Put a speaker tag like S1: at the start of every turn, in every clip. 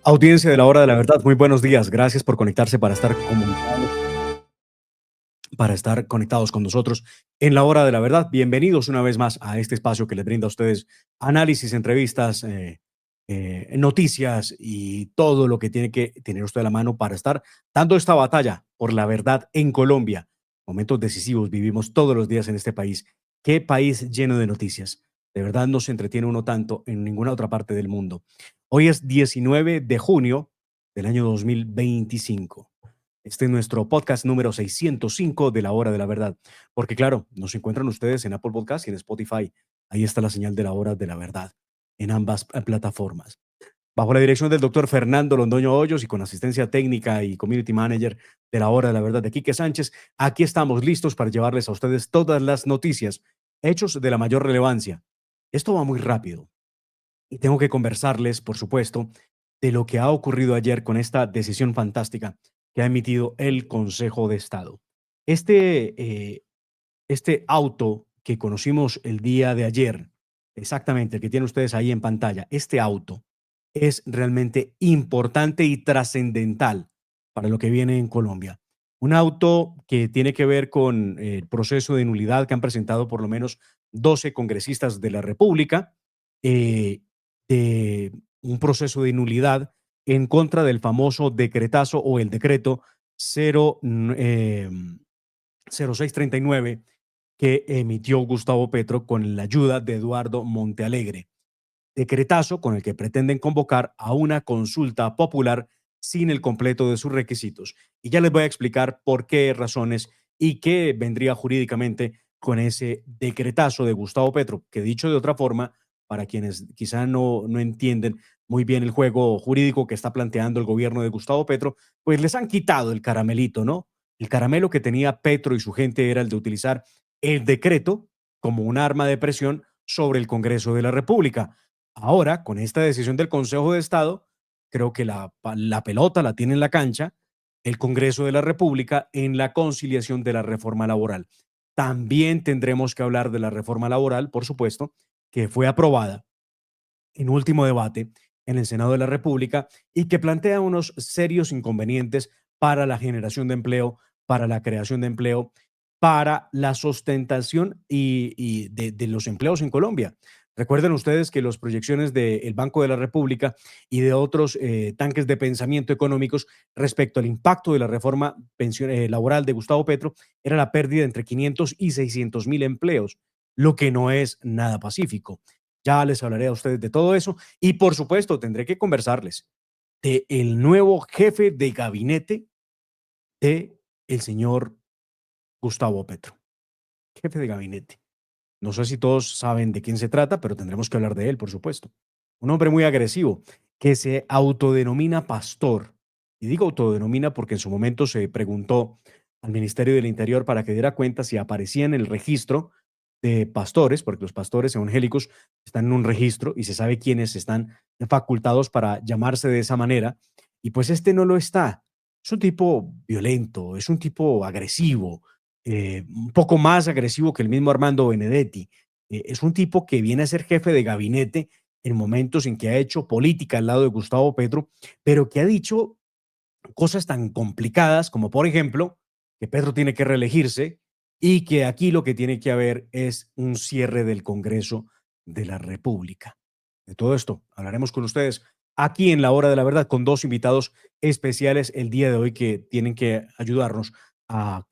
S1: Audiencia de la Hora de la Verdad, muy buenos días. Gracias por conectarse para estar conectados con nosotros en la Hora de la Verdad. Bienvenidos una vez más a este espacio que les brinda a ustedes análisis, entrevistas, noticias y todo lo que tiene que tener usted a la mano para estar dando esta batalla por la verdad en Colombia. Momentos decisivos vivimos todos los días en este país. Qué país lleno de noticias. De verdad no se entretiene uno tanto en ninguna otra parte del mundo. Hoy es 19 de junio del año 2025. Este es nuestro podcast número 605 de la Hora de la Verdad. Porque claro, nos encuentran ustedes en Apple Podcast y en Spotify. Ahí está la señal de la Hora de la Verdad en ambas plataformas. Bajo la dirección del doctor Fernando Londoño Hoyos y con asistencia técnica y community manager de la Hora de la Verdad de Quique Sánchez, aquí estamos listos para llevarles a ustedes todas las noticias, hechos de la mayor relevancia. Esto va muy rápido y tengo que conversarles, por supuesto, de lo que ha ocurrido ayer con esta decisión fantástica que ha emitido el Consejo de Estado. Este, este auto que conocimos el día de ayer, exactamente el que tienen ustedes ahí en pantalla, este auto es realmente importante y trascendental para lo que viene en Colombia. Un auto que tiene que ver con el proceso de nulidad que han presentado por lo menos 12 congresistas de la República, eh, de un proceso de nulidad en contra del famoso decretazo o el decreto 0, 0639 que emitió Gustavo Petro con la ayuda de Eduardo Montealegre. Decretazo con el que pretenden convocar a una consulta popular sin el completo de sus requisitos. Y ya les voy a explicar por qué razones y qué vendría jurídicamente con ese decretazo de Gustavo Petro, que dicho de otra forma, para quienes quizá no entienden muy bien el juego jurídico que está planteando el gobierno de Gustavo Petro, pues les han quitado el caramelito, ¿no? El caramelo que tenía Petro y su gente era el de utilizar el decreto como un arma de presión sobre el Congreso de la República. Ahora, con esta decisión del Consejo de Estado, creo que la pelota la tiene en la cancha el Congreso de la República en la conciliación de la reforma laboral. También tendremos que hablar de la reforma laboral, por supuesto, que fue aprobada en último debate en el Senado de la República y que plantea unos serios inconvenientes para la generación de empleo, para la creación de empleo, para la sustentación de los empleos en Colombia. Recuerden ustedes que las proyecciones del Banco de la República y de otros tanques de pensamiento económicos respecto al impacto de la reforma laboral de Gustavo Petro era la pérdida de entre 500 y 600 mil empleos, lo que no es nada pacífico. Ya les hablaré a ustedes de todo eso y por supuesto tendré que conversarles de el nuevo jefe de gabinete de el señor Gustavo Petro. Jefe de gabinete. No sé si todos saben de quién se trata, pero tendremos que hablar de él, por supuesto. Un hombre muy agresivo que se autodenomina pastor. Y digo autodenomina porque en su momento se preguntó al Ministerio del Interior para que diera cuenta si aparecía en el registro de pastores, porque los pastores evangélicos están en un registro y se sabe quiénes están facultados para llamarse de esa manera. Y pues este no lo está. Es un tipo violento, es un tipo agresivo, un poco más agresivo que el mismo Armando Benedetti. Es un tipo que viene a ser jefe de gabinete en momentos en que ha hecho política al lado de Gustavo Petro, pero que ha dicho cosas tan complicadas como, por ejemplo, que Petro tiene que reelegirse y que aquí lo que tiene que haber es un cierre del Congreso de la República. De todo esto hablaremos con ustedes aquí en la Hora de la Verdad con dos invitados especiales el día de hoy que tienen que ayudarnos a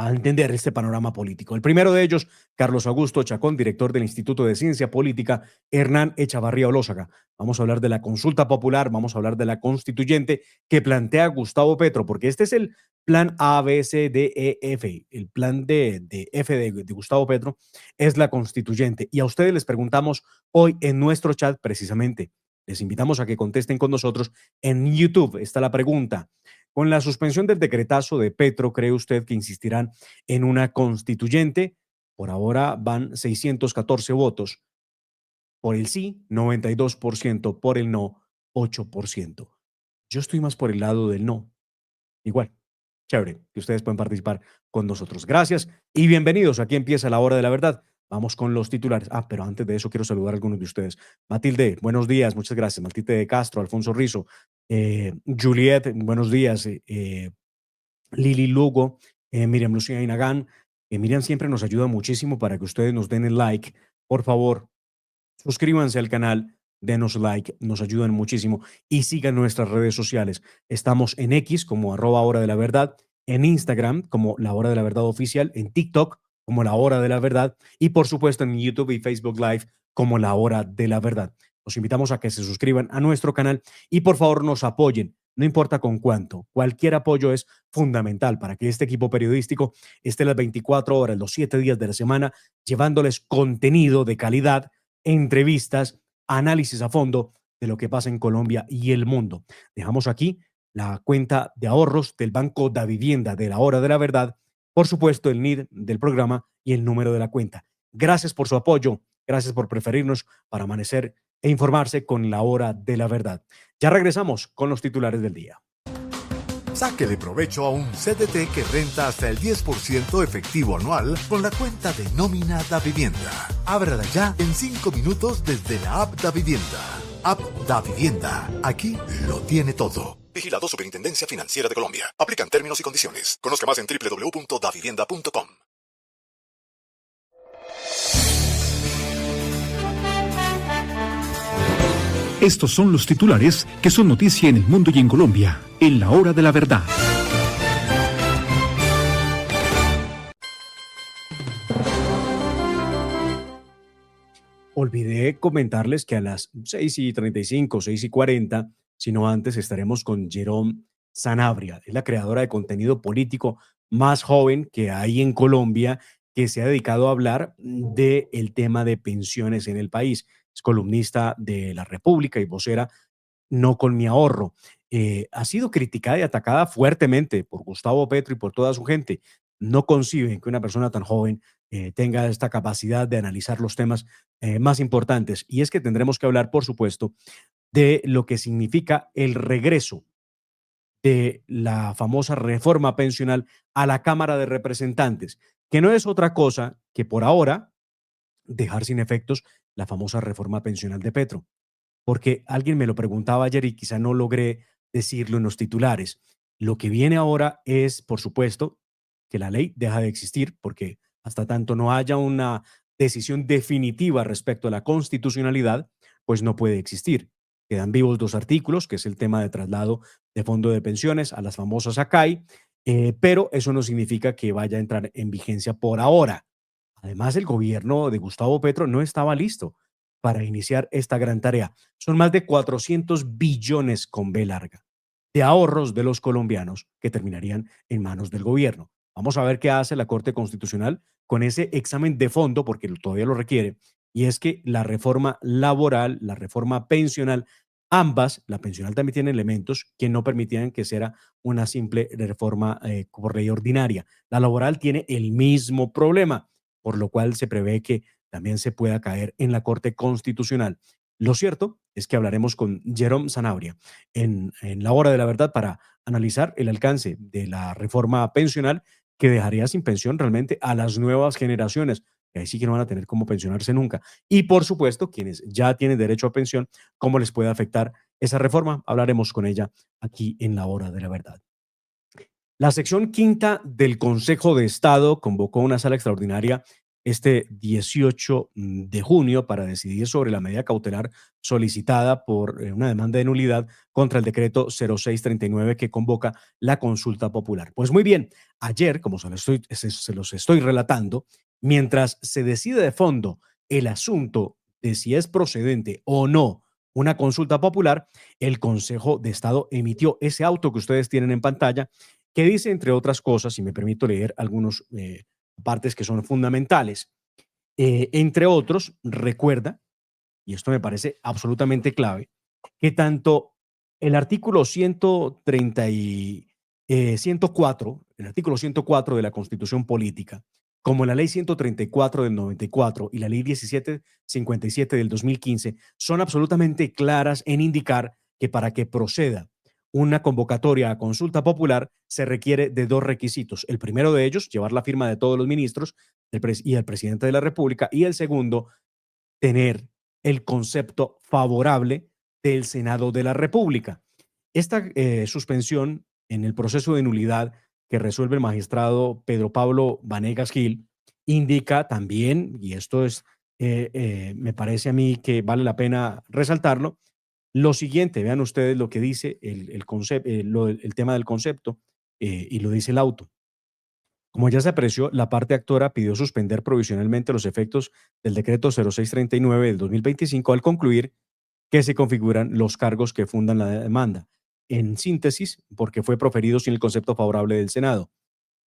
S1: entender este panorama político. El primero de ellos, Carlos Augusto Chacón, director del Instituto de Ciencia Política, Hernán Echavarría Olózaga. Vamos a hablar de la consulta popular, vamos a hablar de la constituyente que plantea Gustavo Petro, porque este es el plan A, B, C, D, E, F. El plan de F de Gustavo Petro es la constituyente. Y a ustedes les preguntamos hoy en nuestro chat precisamente. Les invitamos a que contesten con nosotros. En YouTube está la pregunta. Con la suspensión del decretazo de Petro, ¿cree usted que insistirán en una constituyente? Por ahora van 614 votos. Por el sí, 92%. Por el no, 8%. Yo estoy más por el lado del no. Igual, chévere, que ustedes pueden participar con nosotros. Gracias y bienvenidos. Aquí empieza la Hora de la Verdad. Vamos con los titulares. Pero antes de eso quiero saludar a algunos de ustedes. Matilde, buenos días, muchas gracias. Matilde de Castro, Alfonso Rizo, Juliet, buenos días. Lili Lugo, Miriam Lucía Inagán. Miriam siempre nos ayuda muchísimo para que ustedes nos den el like. Por favor, suscríbanse al canal, denos like, nos ayudan muchísimo y sigan nuestras redes sociales. Estamos en X como @hora de la verdad, en Instagram como la hora de la verdad oficial, en TikTok como la hora de la verdad y por supuesto en YouTube y Facebook Live como la hora de la verdad. Los invitamos a que se suscriban a nuestro canal y por favor nos apoyen. No importa con cuánto, cualquier apoyo es fundamental para que este equipo periodístico esté las 24 horas, los 7 días de la semana, llevándoles contenido de calidad, entrevistas, análisis a fondo de lo que pasa en Colombia y el mundo. Dejamos aquí la cuenta de ahorros del Banco Da Vivienda de la Hora de la Verdad, por supuesto el NID del programa y el número de la cuenta. Gracias por su apoyo, gracias por preferirnos para amanecer e informarse con la Hora de la Verdad. Ya regresamos con los titulares del día.
S2: Sáquele provecho a un CDT que renta hasta el 10% efectivo anual con la cuenta de nómina Da Vivienda. Ábrala ya en 5 minutos desde la app Da Vivienda. App Da Vivienda. Aquí lo tiene todo. Vigilado Superintendencia Financiera de Colombia. Aplican términos y condiciones. Conozca más en www.davivienda.com.
S3: Estos son los titulares que son noticia en el mundo y en Colombia, en la hora de la verdad.
S1: Olvidé comentarles que a las 6:35, 6:40, sino antes, estaremos con Jerome Sanabria. Es la creadora de contenido político más joven que hay en Colombia, que se ha dedicado a hablar del tema de pensiones en el país. Es columnista de La República y vocera No con mi ahorro. Ha sido criticada y atacada fuertemente por Gustavo Petro y por toda su gente. No conciben que una persona tan joven tenga esta capacidad de analizar los temas más importantes. Y es que tendremos que hablar, por supuesto, de lo que significa el regreso de la famosa reforma pensional a la Cámara de Representantes, que no es otra cosa que por ahora dejar sin efectos la famosa reforma pensional de Petro, porque alguien me lo preguntaba ayer y quizá no logré decirlo en los titulares. Lo que viene ahora es, por supuesto, que la ley deja de existir, porque hasta tanto no haya una decisión definitiva respecto a la constitucionalidad, pues no puede existir. Quedan vivos dos artículos, que es el tema de traslado de fondo de pensiones a las famosas ACAI, pero eso no significa que vaya a entrar en vigencia por ahora. Además, el gobierno de Gustavo Petro no estaba listo para iniciar esta gran tarea. Son más de 400 billones con B larga de ahorros de los colombianos que terminarían en manos del gobierno. Vamos a ver qué hace la Corte Constitucional con ese examen de fondo, porque todavía lo requiere, y es que la reforma laboral, la reforma pensional, ambas, la pensional también tiene elementos que no permitían que sea una simple reforma por ley ordinaria. La laboral tiene el mismo problema, por lo cual se prevé que también se pueda caer en la Corte Constitucional. Lo cierto es que hablaremos con Jerome Sanabria en la hora de la verdad para analizar el alcance de la reforma pensional que dejaría sin pensión realmente a las nuevas generaciones, que ahí sí que no van a tener cómo pensionarse nunca. Y por supuesto, quienes ya tienen derecho a pensión, cómo les puede afectar esa reforma. Hablaremos con ella aquí en la hora de la verdad. La sección quinta del Consejo de Estado convocó una sala extraordinaria este 18 de junio para decidir sobre la medida cautelar solicitada por una demanda de nulidad contra el decreto 0639 que convoca la consulta popular. Pues muy bien, ayer, como se los estoy relatando, mientras se decide de fondo el asunto de si es procedente o no una consulta popular, el Consejo de Estado emitió ese auto que ustedes tienen en pantalla que dice, entre otras cosas, y me permito leer algunas partes que son fundamentales, entre otros, recuerda, y esto me parece absolutamente clave, que tanto el artículo 130 y 104, el artículo 104 de la Constitución Política, como la ley 134 del 94 y la ley 1757 del 2015, son absolutamente claras en indicar que para que proceda una convocatoria a consulta popular se requiere de dos requisitos. El primero de ellos, llevar la firma de todos los ministros y el presidente de la República. Y el segundo, tener el concepto favorable del Senado de la República. Esta suspensión en el proceso de nulidad que resuelve el magistrado Pedro Pablo Vanegas Gil indica también, y esto es, me parece a mí que vale la pena resaltarlo, lo siguiente. Vean ustedes lo que dice el tema del concepto, y lo dice el auto. Como ya se apreció, la parte actora pidió suspender provisionalmente los efectos del decreto 0639 del 2025 al concluir que se configuran los cargos que fundan la demanda. En síntesis, porque fue proferido sin el concepto favorable del Senado,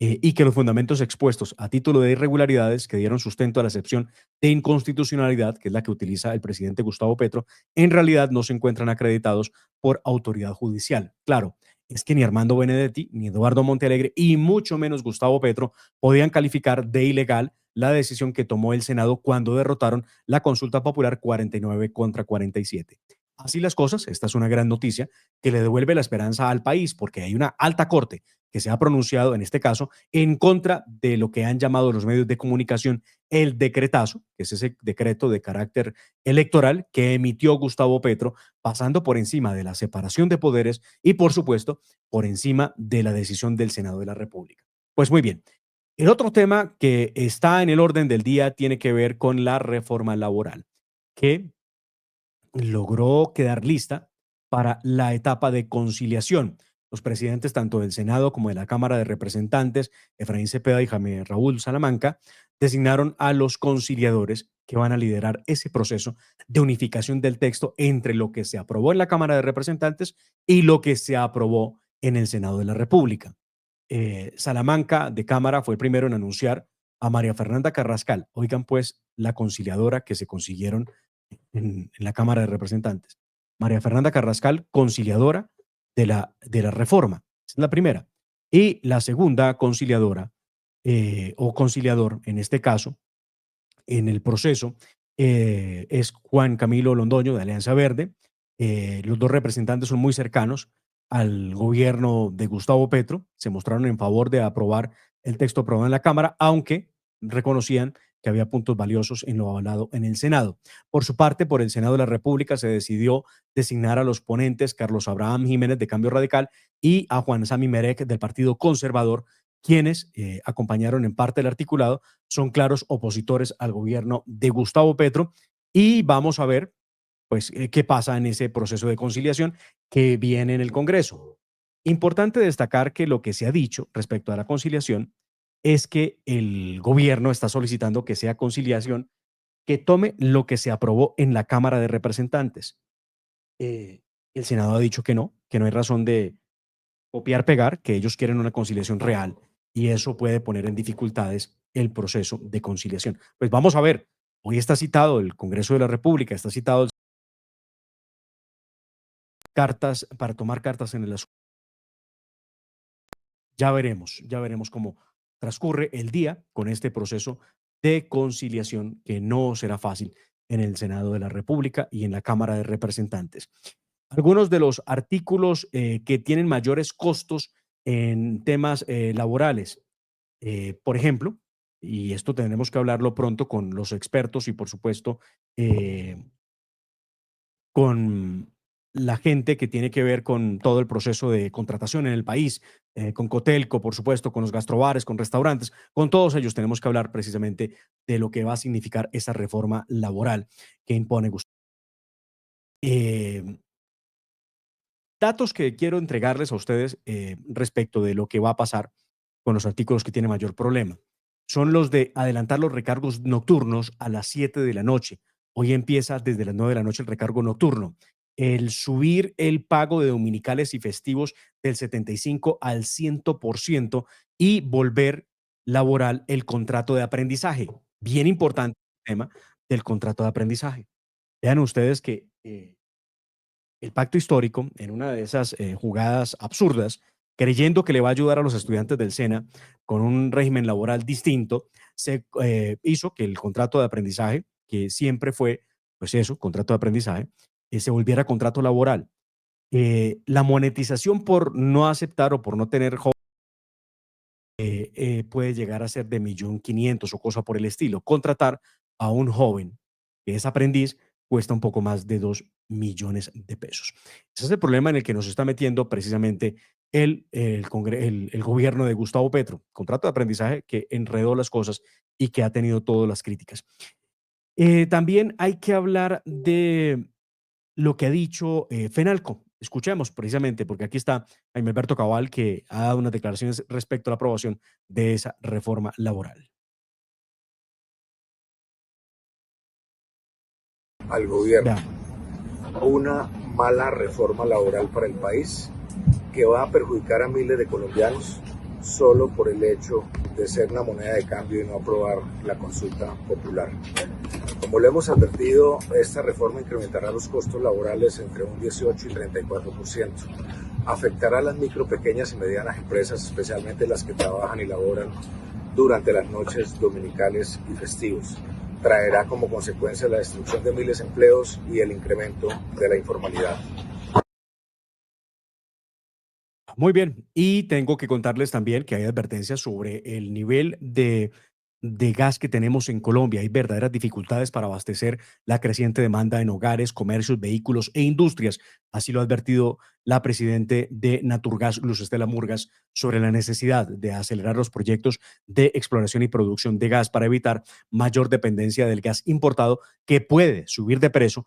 S1: y que los fundamentos expuestos a título de irregularidades que dieron sustento a la excepción de inconstitucionalidad, que es la que utiliza el presidente Gustavo Petro, en realidad no se encuentran acreditados por autoridad judicial. Claro, es que ni Armando Benedetti, ni Eduardo Montealegre, y mucho menos Gustavo Petro podían calificar de ilegal la decisión que tomó el Senado cuando derrotaron la consulta popular 49 contra 47. Así las cosas, esta es una gran noticia que le devuelve la esperanza al país, porque hay una alta corte que se ha pronunciado en este caso en contra de lo que han llamado los medios de comunicación el decretazo, que es ese decreto de carácter electoral que emitió Gustavo Petro, pasando por encima de la separación de poderes y, por supuesto, por encima de la decisión del Senado de la República. Pues muy bien, el otro tema que está en el orden del día tiene que ver con la reforma laboral, que logró quedar lista para la etapa de conciliación. Los presidentes tanto del Senado como de la Cámara de Representantes, Efraín Cepeda y Jaime Raúl Salamanca, designaron a los conciliadores que van a liderar ese proceso de unificación del texto entre lo que se aprobó en la Cámara de Representantes y lo que se aprobó en el Senado de la República. Salamanca de Cámara fue el primero en anunciar a María Fernanda Carrascal. Oigan pues la conciliadora que se consiguieron en la Cámara de Representantes. María Fernanda Carrascal, conciliadora de la reforma. Esa es la primera. Y la segunda conciliadora, o conciliador en este caso, en el proceso, es Juan Camilo Londoño de Alianza Verde. Los dos representantes son muy cercanos al gobierno de Gustavo Petro, se mostraron en favor de aprobar el texto aprobado en la Cámara, aunque reconocían que había puntos valiosos en lo avalado en el Senado. Por su parte, por el Senado de la República se decidió designar a los ponentes Carlos Abraham Jiménez de Cambio Radical y a Juan Sami Merek del Partido Conservador, quienes acompañaron en parte el articulado, son claros opositores al gobierno de Gustavo Petro, y vamos a ver pues qué pasa en ese proceso de conciliación que viene en el Congreso. Importante destacar que lo que se ha dicho respecto a la conciliación es que el gobierno está solicitando que sea conciliación que tome lo que se aprobó en la Cámara de Representantes. El Senado ha dicho que no hay razón de copiar, pegar, que ellos quieren una conciliación real y eso puede poner en dificultades el proceso de conciliación. Pues vamos a ver, hoy está citado el Congreso de la República, está citado cartas para tomar cartas en el asunto. Ya veremos cómo transcurre el día con este proceso de conciliación que no será fácil en el Senado de la República y en la Cámara de Representantes. Algunos de los artículos que tienen mayores costos en temas laborales, por ejemplo, y esto tendremos que hablarlo pronto con los expertos y por supuesto con la gente que tiene que ver con todo el proceso de contratación en el país, con Cotelco, por supuesto, con los gastrobares, con restaurantes, con todos ellos tenemos que hablar precisamente de lo que va a significar esa reforma laboral que impone Gustavo. Eh, Datos que quiero entregarles a ustedes respecto de lo que va a pasar con los artículos que tienen mayor problema. Son los de adelantar los recargos nocturnos a las 7 de la noche. Hoy empieza desde las 9 de la noche el recargo nocturno. El subir el pago de dominicales y festivos del 75 al 100% y volver laboral el contrato de aprendizaje. Bien importante el tema del contrato de aprendizaje. Vean ustedes que el pacto histórico, en una de esas jugadas absurdas, creyendo que le va a ayudar a los estudiantes del SENA con un régimen laboral distinto, se hizo que el contrato de aprendizaje, que siempre fue, pues eso, contrato de aprendizaje, se volviera contrato laboral. La monetización por no aceptar o por no tener puede llegar a ser de 1.500.000 o cosa por el estilo. Contratar a un joven que es aprendiz cuesta un poco más de 2.000.000 de pesos. Ese es el problema en el que nos está metiendo precisamente el gobierno de Gustavo Petro. Contrato de aprendizaje que enredó las cosas y que ha tenido todas las críticas. También hay que hablar de lo que ha dicho Fenalco. Escuchemos precisamente, porque aquí está Jaime Alberto Cabal, que ha dado unas declaraciones respecto a la aprobación de esa reforma laboral.
S4: Al gobierno
S1: Veamos.
S4: una mala reforma laboral para el país que va a perjudicar a miles de colombianos solo por el hecho de ser una moneda de cambio y no aprobar la consulta popular. Como lo hemos advertido, esta reforma incrementará los costos laborales entre un 18 y 34%. Afectará a las micro, pequeñas y medianas empresas, especialmente las que trabajan y laboran durante las noches dominicales y festivos. Traerá como consecuencia la destrucción de miles de empleos y el incremento de la informalidad.
S1: Muy bien. Y tengo que contarles también que hay advertencias sobre el nivel de gas que tenemos en Colombia. Hay verdaderas dificultades para abastecer la creciente demanda en hogares, comercios, vehículos e industrias. Así lo ha advertido la presidente de Naturgas, Luz Estela Murgas, sobre la necesidad de acelerar los proyectos de exploración y producción de gas para evitar mayor dependencia del gas importado que puede subir de precio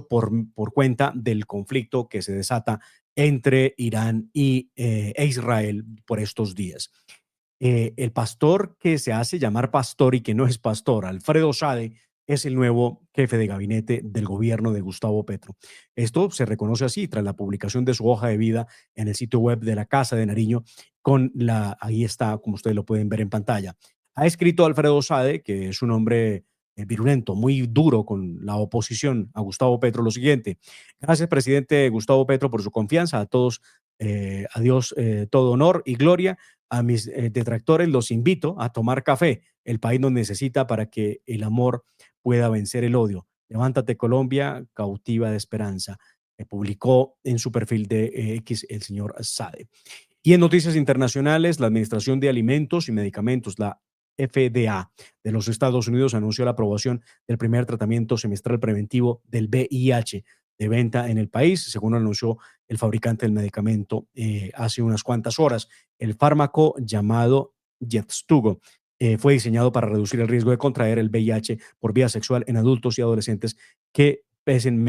S1: por cuenta del conflicto que se desata entre Irán e Israel por estos días. El pastor que se hace llamar pastor y que no es pastor, Alfredo Sade, es el nuevo jefe de gabinete del gobierno de Gustavo Petro. Esto se reconoce así tras la publicación de su hoja de vida en el sitio web de la Casa de Nariño, ahí está, como ustedes lo pueden ver en pantalla. Ha escrito Alfredo Sade, que es un hombre virulento, muy duro con la oposición a Gustavo Petro, lo siguiente: gracias, presidente Gustavo Petro, por su confianza. A todos, a Dios, todo honor y gloria. A mis detractores los invito a tomar café. El país nos necesita para que el amor pueda vencer el odio. Levántate, Colombia, cautiva de esperanza. Publicó en su perfil de X el señor Sade. Y en noticias internacionales, la Administración de Alimentos y Medicamentos, la FDA de los Estados Unidos, anunció la aprobación del primer tratamiento semestral preventivo del VIH de venta en el país, según anunció el fabricante del medicamento hace unas cuantas horas. El fármaco llamado Yeztugo fue diseñado para reducir el riesgo de contraer el VIH por vía sexual en adultos y adolescentes que pesen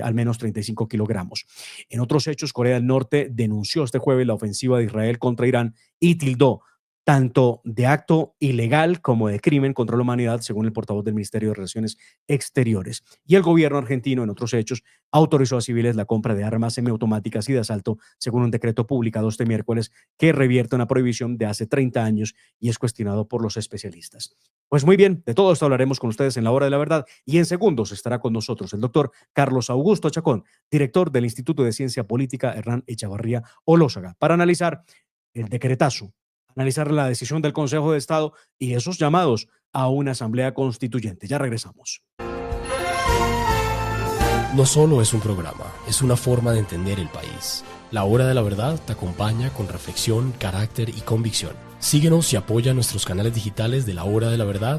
S1: al menos 35 kilogramos. En otros hechos, Corea del Norte denunció este jueves la ofensiva de Israel contra Irán y tildó tanto de acto ilegal como de crimen contra la humanidad, según el portavoz del Ministerio de Relaciones Exteriores. Y el gobierno argentino, en otros hechos, autorizó a civiles la compra de armas semiautomáticas y de asalto, según un decreto publicado este miércoles que revierte una prohibición de hace 30 años y es cuestionado por los especialistas. Pues muy bien, de todo esto hablaremos con ustedes en la hora de la verdad, y en segundos estará con nosotros el doctor Carlos Augusto Chacón, director del Instituto de Ciencia Política Hernán Echavarría Olózaga, para analizar el decretazo, analizar la decisión del Consejo de Estado y esos llamados a una asamblea constituyente. Ya regresamos.
S5: No solo es un programa, es una forma de entender el país. La Hora de la Verdad te acompaña con reflexión, carácter y convicción. Síguenos y apoya nuestros canales digitales de La Hora de la Verdad